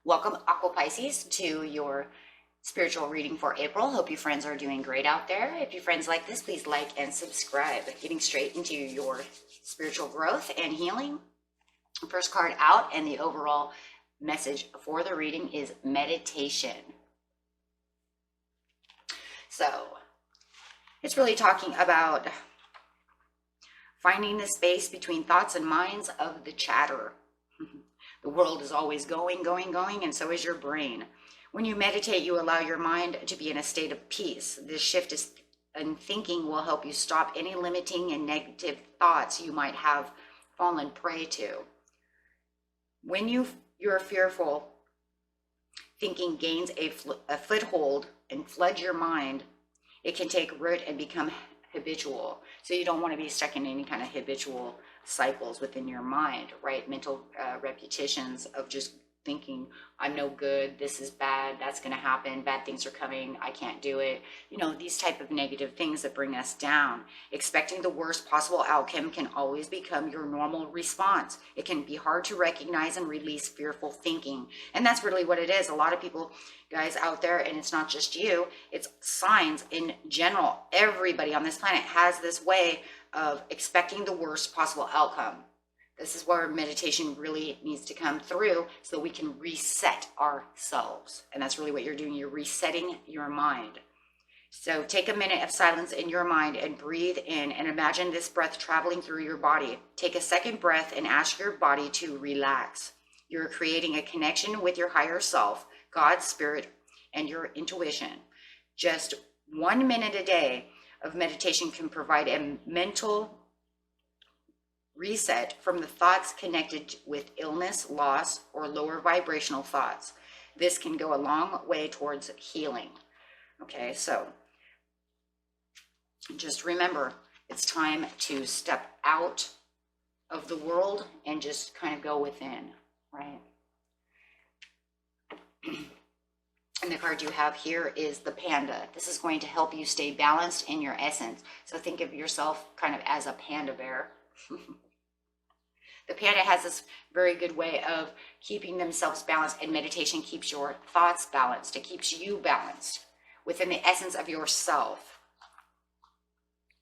Welcome, Aqua Pisces, to your spiritual reading for April. Hope you friends are doing great out there. If you friends like this, please like and subscribe. Getting straight into your spiritual growth and healing. First card out, and the overall message for the reading is meditation. So it's really talking about finding the space between thoughts and minds of the chatter. The world is always going, and so is your brain. When you meditate, you allow your mind to be in a state of peace. This shift in thinking will help you stop any limiting and negative thoughts you might have fallen prey to. When you're fearful, thinking gains a foothold and floods your mind, it can take root and become habitual. So you don't want to be stuck in any kind of habitual cycles within your mind, right? Mental repetitions of just thinking, I'm no good, this is bad, that's going to happen, bad things are coming, I can't do it. You know, these type of negative things that bring us down. Expecting the worst possible outcome can always become your normal response. It can be hard to recognize and release fearful thinking. And that's really what it is. A lot of people, guys out there, and it's not just you, it's signs in general. Everybody on this planet has this way of expecting the worst possible outcome. This is where meditation really needs to come through so we can reset ourselves. And that's really what you're doing. You're resetting your mind. So take a minute of silence in your mind and breathe in and imagine this breath traveling through your body. Take a second breath and ask your body to relax. You're creating a connection with your higher self, God's spirit, and your intuition. Just 1 minute a day of meditation can provide a mental reset from the thoughts connected with illness, loss, or lower vibrational thoughts. This can go a long way towards healing. Okay, so just remember, it's time to step out of the world and just kind of go within, right? And the card you have here is the panda. This is going to help you stay balanced in your essence. So think of yourself kind of as a panda bear. The panda has this very good way of keeping themselves balanced, and meditation keeps your thoughts balanced. It keeps you balanced within the essence of yourself,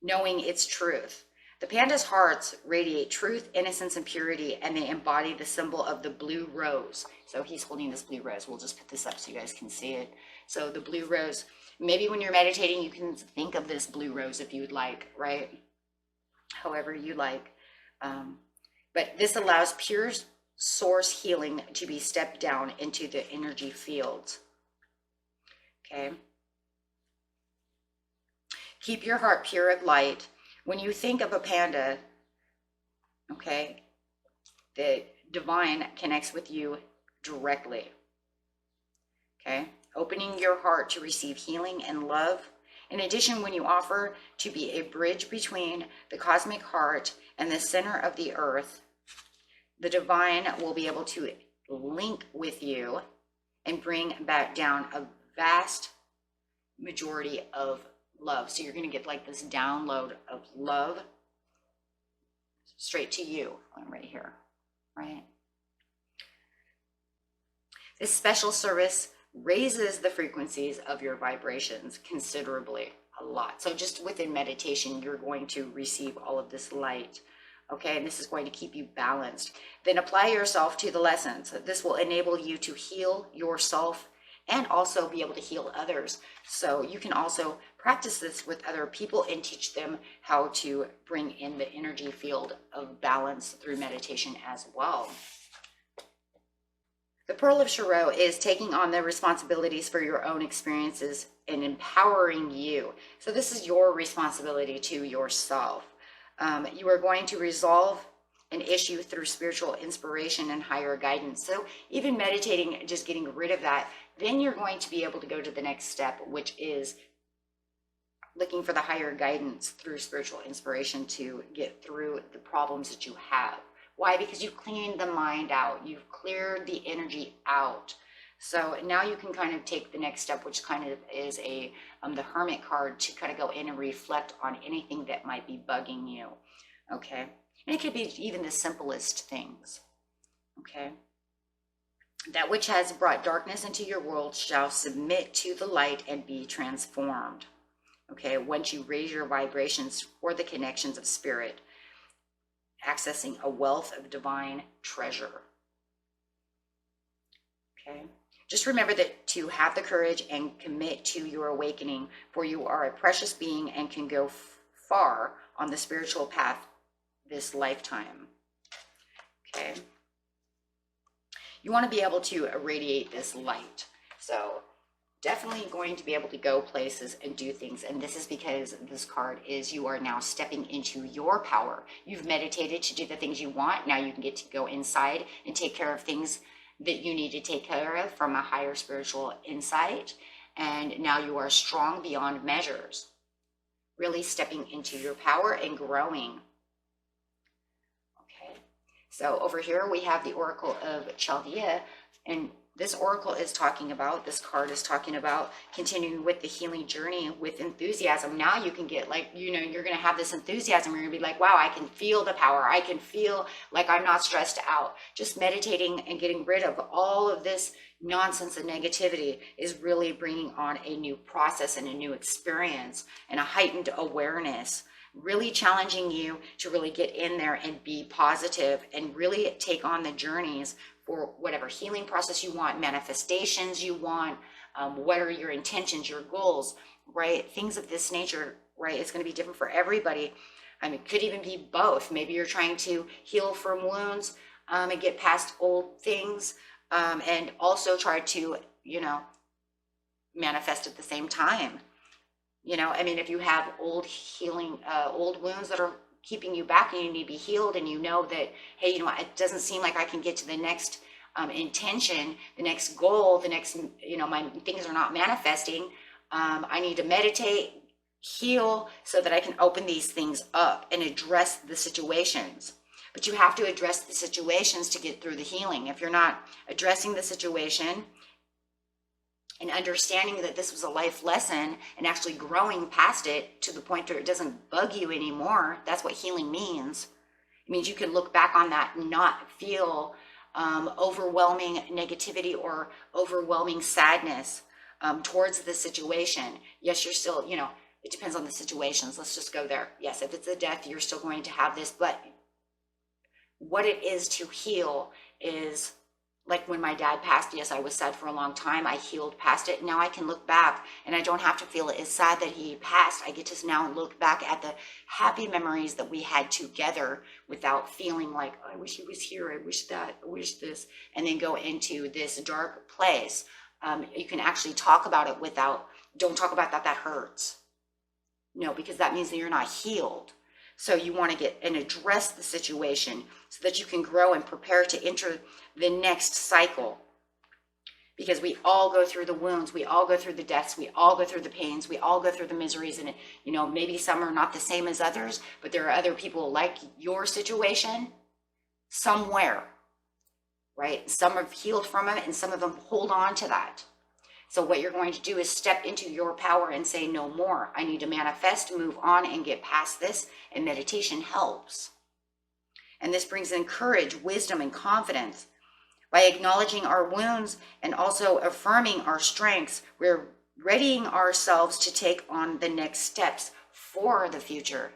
knowing its truth. The panda's hearts radiate truth, innocence, and purity, and they embody the symbol of the blue rose. So he's holding this blue rose. We'll just put this up so you guys can see it. So the blue rose, maybe when you're meditating, you can think of this blue rose if you would like, right? However you like. But this allows pure source healing to be stepped down into the energy fields. Okay. Keep your heart pure of light. When you think of a panda, okay, the divine connects with you directly. Okay. Opening your heart to receive healing and love. In addition, when you offer to be a bridge between the cosmic heart and the center of the earth, the divine will be able to link with you and bring back down a vast majority of love. So you're going to get like this download of love straight to you. I'm right here, right? This special service raises the frequencies of your vibrations considerably, a lot. So just within meditation, you're going to receive all of this light. Okay, and this is going to keep you balanced. Then apply yourself to the lessons. This will enable you to heal yourself and also be able to heal others. So you can also practice this with other people and teach them how to bring in the energy field of balance through meditation as well. The Pearl of Shiro is taking on the responsibilities for your own experiences and empowering you. So this is your responsibility to yourself. You are going to resolve an issue through spiritual inspiration and higher guidance. So even meditating, just getting rid of that, then you're going to be able to go to the next step, which is looking for the higher guidance through spiritual inspiration to get through the problems that you have. Why? Because you've cleaned the mind out. You've cleared the energy out. So now you can kind of take the next step, which kind of is the Hermit card, to kind of go in and reflect on anything that might be bugging you. Okay. And it could be even the simplest things. Okay. That which has brought darkness into your world shall submit to the light and be transformed. Okay, once you raise your vibrations for the connections of spirit, accessing a wealth of divine treasure. Okay, just remember that to have the courage and commit to your awakening, for you are a precious being and can go far on the spiritual path this lifetime. Okay. You want to be able to irradiate this light. So definitely going to be able to go places and do things. And this is because this card is you are now stepping into your power. You've meditated to do the things you want. Now you can get to go inside and take care of things that you need to take care of from a higher spiritual insight. And now you are strong beyond measures. Really stepping into your power and growing. So over here we have the Oracle of Chaldea, and this oracle is talking about, this card is talking about continuing with the healing journey with enthusiasm. Now you can get like, you know, you're going to have this enthusiasm. You're going to be like, wow, I can feel the power. I can feel like I'm not stressed out. Just meditating and getting rid of all of this nonsense and negativity is really bringing on a new process and a new experience and a heightened awareness. Really challenging you to really get in there and be positive and really take on the journeys for whatever healing process you want, manifestations you want, what are your intentions, your goals, right? Things of this nature, right? It's going to be different for everybody. It could even be both. Maybe you're trying to heal from wounds and get past old things and also try to, you know, manifest at the same time. You know, I mean, if you have old wounds that are keeping you back and you need to be healed, and you know that, hey, you know, it doesn't seem like I can get to the next intention, the next goal, the next, you know, my things are not manifesting. I need to meditate, heal, so that I can open these things up and address the situations. But you have to address the situations to get through the healing. If you're not addressing the situation, and understanding that this was a life lesson and actually growing past it to the point where it doesn't bug you anymore, that's what healing means. It means you can look back on that and not feel overwhelming negativity or overwhelming sadness towards the situation. Yes, you're still, you know, it depends on the situations. Let's just go there. Yes, if it's a death, you're still going to have this, but what it is to heal is, like when my dad passed, yes, I was sad for a long time. I healed past it. Now I can look back and I don't have to feel it is sad that he passed. I get to now look back at the happy memories that we had together without feeling like, oh, I wish he was here. I wish that, I wish this, and then go into this dark place. You can actually talk about it without, don't talk about that hurts. No, because that means that you're not healed. So you want to get and address the situation so that you can grow and prepare to enter the next cycle. Because we all go through the wounds, we all go through the deaths, we all go through the pains, we all go through the miseries. And, you know, maybe some are not the same as others, but there are other people like your situation somewhere, right? Some have healed from it and some of them hold on to that. So what you're going to do is step into your power and say, no more. I need to manifest, move on, and get past this. And meditation helps. And this brings in courage, wisdom, and confidence. By acknowledging our wounds and also affirming our strengths, we're readying ourselves to take on the next steps for the future.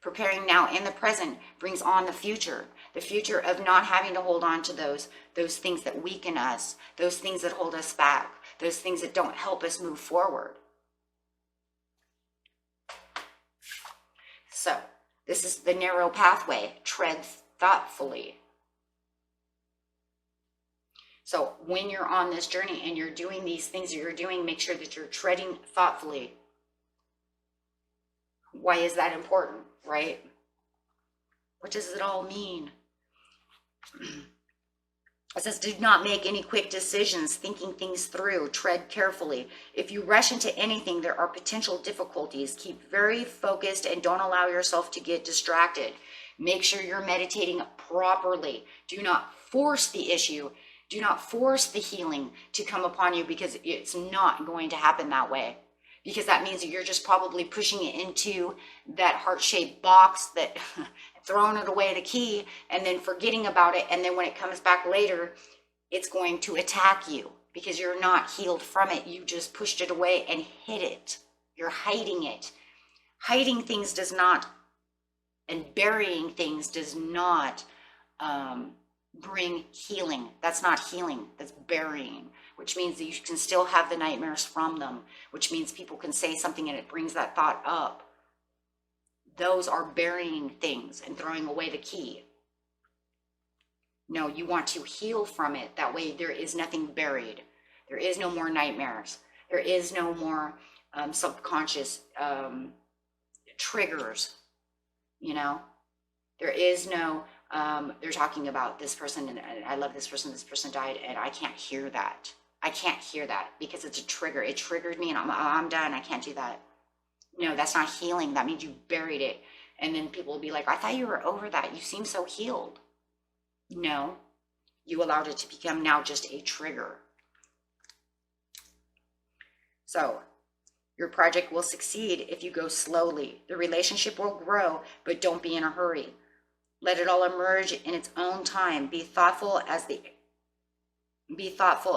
Preparing now in the present brings on the future of not having to hold on to those things that weaken us, those things that hold us back, those things that don't help us move forward. So this is the narrow pathway. Tread thoughtfully. So when you're on this journey and you're doing these things that you're doing, make sure that you're treading thoughtfully. Why is that important, right? What does it all mean? It says, do not make any quick decisions, thinking things through, tread carefully. If you rush into anything, there are potential difficulties. Keep very focused and don't allow yourself to get distracted. Make sure you're meditating properly. Do not force the issue. Do not force the healing to come upon you, because it's not going to happen that way. Because that means that you're just probably pushing it into that heart-shaped box, that throwing it away the key and then forgetting about it. And then when it comes back later, it's going to attack you because you're not healed from it. You just pushed it away and hid it. You're hiding it. Hiding things does not, and burying things does not bring healing. That's not healing, that's burying, which means that you can still have the nightmares from them, which means people can say something and it brings that thought up. Those are burying things and throwing away the key. No, you want to heal from it. That way there is nothing buried. There is no more nightmares. There is no more subconscious triggers, you know? There is no, they're talking about this person and I love this person died, and I can't hear that. I can't hear that because it's a trigger. It triggered me and I'm done. I can't do that. No, that's not healing. That means you buried it. And then people will be like, I thought you were over that. You seem so healed. No, you allowed it to become now just a trigger. So your project will succeed if you go slowly. The relationship will grow, but don't be in a hurry. Let it all emerge in its own time. Be thoughtful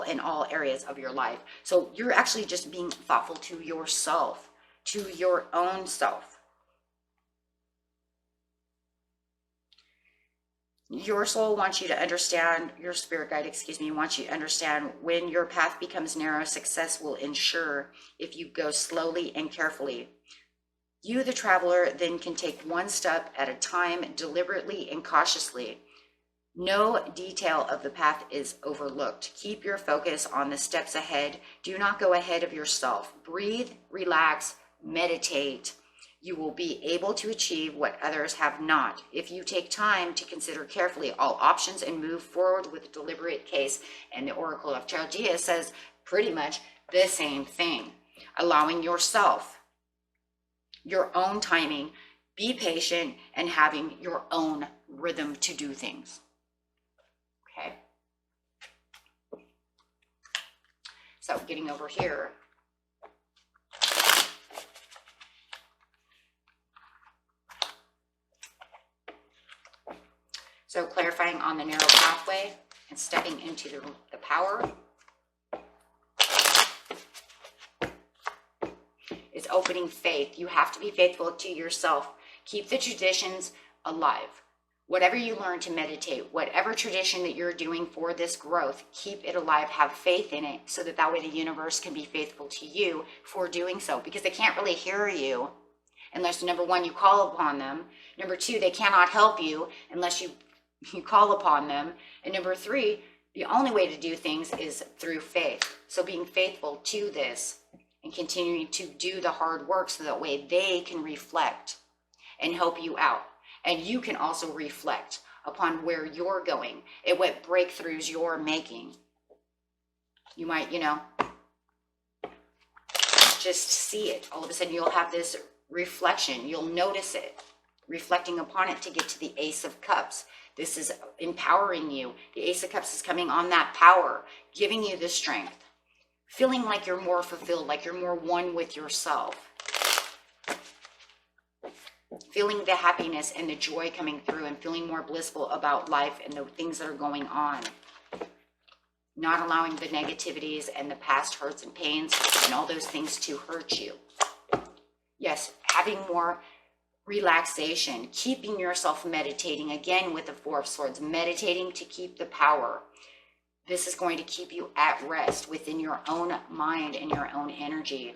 in all areas of your life. So you're actually just being thoughtful to yourself, to your own self. Your soul wants you to understand, your spirit guide, wants you to understand when your path becomes narrow, success will ensure if you go slowly and carefully. You, the traveler, then can take one step at a time, deliberately and cautiously. No detail of the path is overlooked. Keep your focus on the steps ahead. Do not go ahead of yourself. Breathe, relax, meditate. You will be able to achieve what others have not if you take time to consider carefully all options and move forward with a deliberate case. And the Oracle of Chaldea says pretty much the same thing. Allowing yourself your own timing, be patient, and having your own rhythm to do things. Okay. So getting over here. So clarifying on the narrow pathway and stepping into the power. Is opening faith. You have to be faithful to yourself. Keep the traditions alive. Whatever you learn to meditate, whatever tradition that you're doing for this growth, keep it alive. Have faith in it so that way the universe can be faithful to you for doing so, because they can't really hear you unless, number one, you call upon them. Number two, they cannot help you unless you call upon them. And number three, the only way to do things is through faith. So being faithful to this and continuing to do the hard work so that way they can reflect and help you out. And you can also reflect upon where you're going and what breakthroughs you're making. You might, just see it. All of a sudden you'll have this reflection. You'll notice it, reflecting upon it to get to the Ace of Cups. This is empowering you. The Ace of Cups is coming on that power, giving you the strength, feeling like you're more fulfilled, like you're more one with yourself, feeling the happiness and the joy coming through and feeling more blissful about life and the things that are going on. Not allowing the negativities and the past hurts and pains and all those things to hurt you. Yes, having more relaxation, keeping yourself meditating, again with the Four of Swords, meditating to keep the power. This is going to keep you at rest within your own mind and your own energy.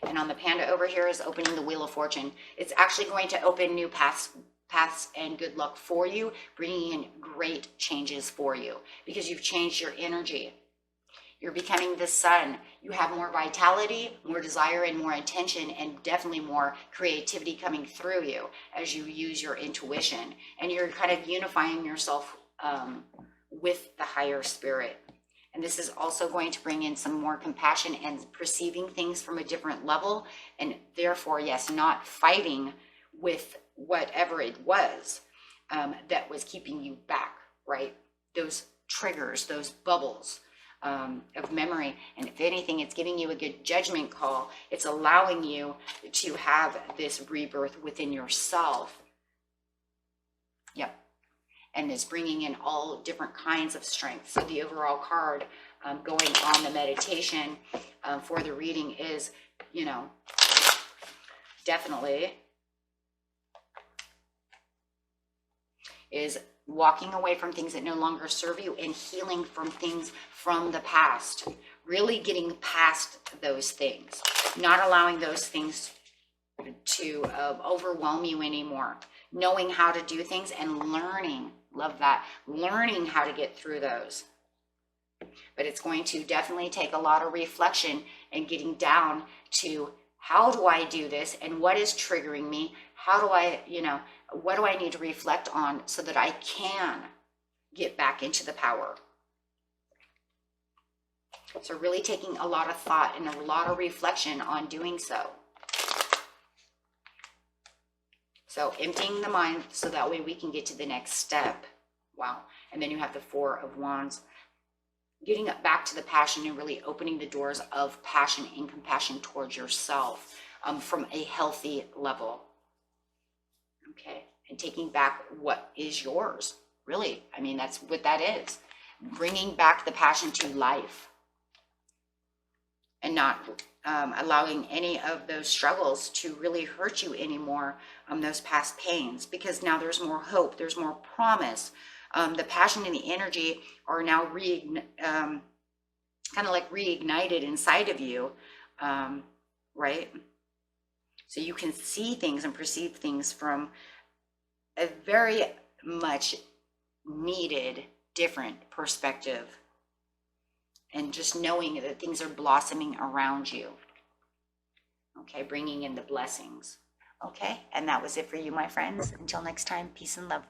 And on the panda over here is opening the Wheel of Fortune. It's actually going to open new paths and good luck for you, bringing in great changes for you because you've changed your energy. You're becoming the sun. You have more vitality, more desire, and more intention, and definitely more creativity coming through you as you use your intuition. And you're kind of unifying yourself with the higher spirit. And this is also going to bring in some more compassion and perceiving things from a different level. And therefore, yes, not fighting with whatever it was that was keeping you back, right? Those triggers, those bubbles of memory. And if anything, it's giving you a good judgment call. It's allowing you to have this rebirth within yourself. Yep. and it's bringing in all different kinds of strength. So the overall card going on the meditation for the reading is, you know, definitely is walking away from things that no longer serve you and healing from things from the past. Really getting past those things, not allowing those things to overwhelm you anymore. Knowing how to do things and learning, love that, learning how to get through those. But it's going to definitely take a lot of reflection and getting down to, how do I do this and what is triggering me? How do I, you know, what do I need to reflect on so that I can get back into the power? So really taking a lot of thought and a lot of reflection on doing so. So emptying the mind so that way we can get to the next step. Wow. And then you have the Four of Wands. Getting back to the passion and really opening the doors of passion and compassion towards yourself from a healthy level. Okay. And taking back what is yours. Really. I mean, that's what that is. Bringing back the passion to life. And not allowing any of those struggles to really hurt you anymore, those past pains, because now there's more hope, there's more promise. The passion and the energy are now kind of like reignited inside of you, right? So you can see things and perceive things from a very much needed different perspective. And just knowing that things are blossoming around you. Okay, bringing in the blessings. Okay, and that was it for you, my friends. Until next time, peace and love.